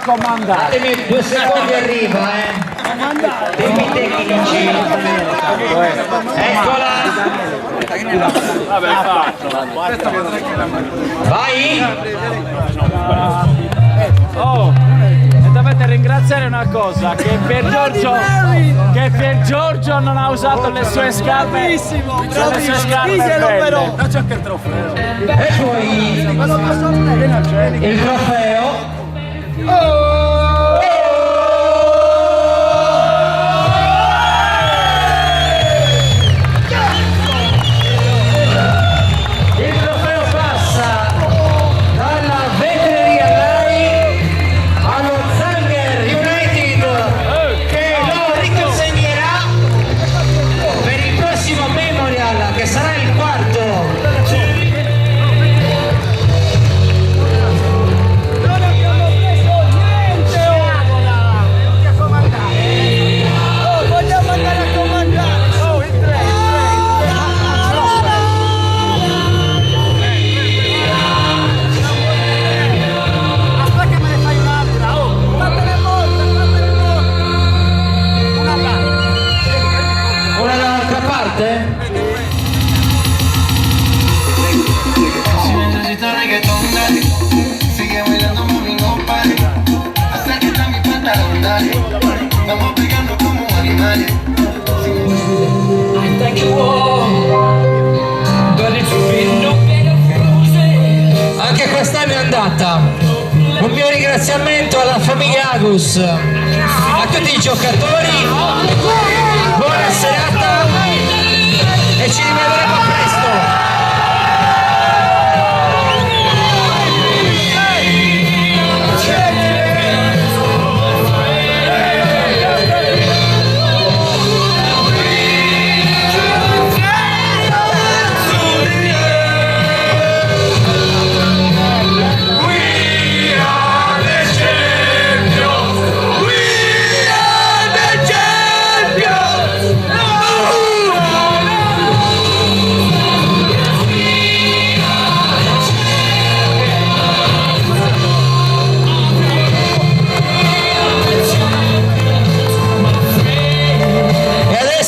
comandare. Datemi 2 secondi, arriva, tempi tecnici. Eccola. Vabbè, fatto. Vai. Oh, e dovete ringraziare una cosa, che per Giorgio non ha usato le sue scarpe. Bravissimo, le sue scarpe belle. Dacci anche il trofeo. E poi il trofeo. Il trofeo passa dalla Vetreria Rai allo Zanger United, che lo riconsegnerà per il prossimo Memorial, che sarà il quarto. Non abbiamo preso niente ora! Oh, vogliamo andare a comandare! Oh, in tre! Aspetta che me ne fai un'altra! Oh, fatene molta! Una parte! Ora dall'altra parte? Si necesita reggaetón, dale. Sigue bailando, mami, no pare. Acércate a mi pantalón, dale. Vamos pegando como animales. Anche quest'anno è andata. Un mio ringraziamento alla famiglia Agus, a tutti i giocatori. Buona serata e ci rivedremo presto.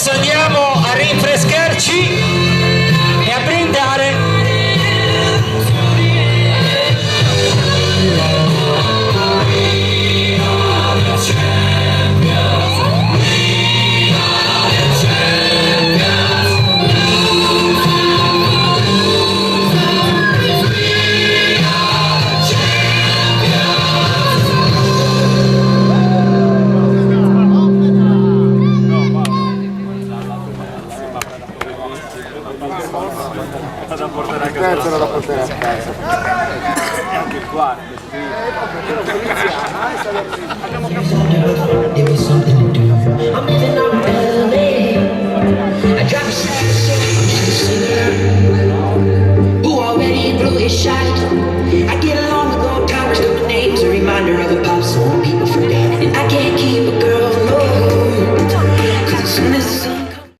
Andiamo a rinfrescarci e a brindare. Terzo da portare a casa. Anche il quarto. Give me something to do. I'm living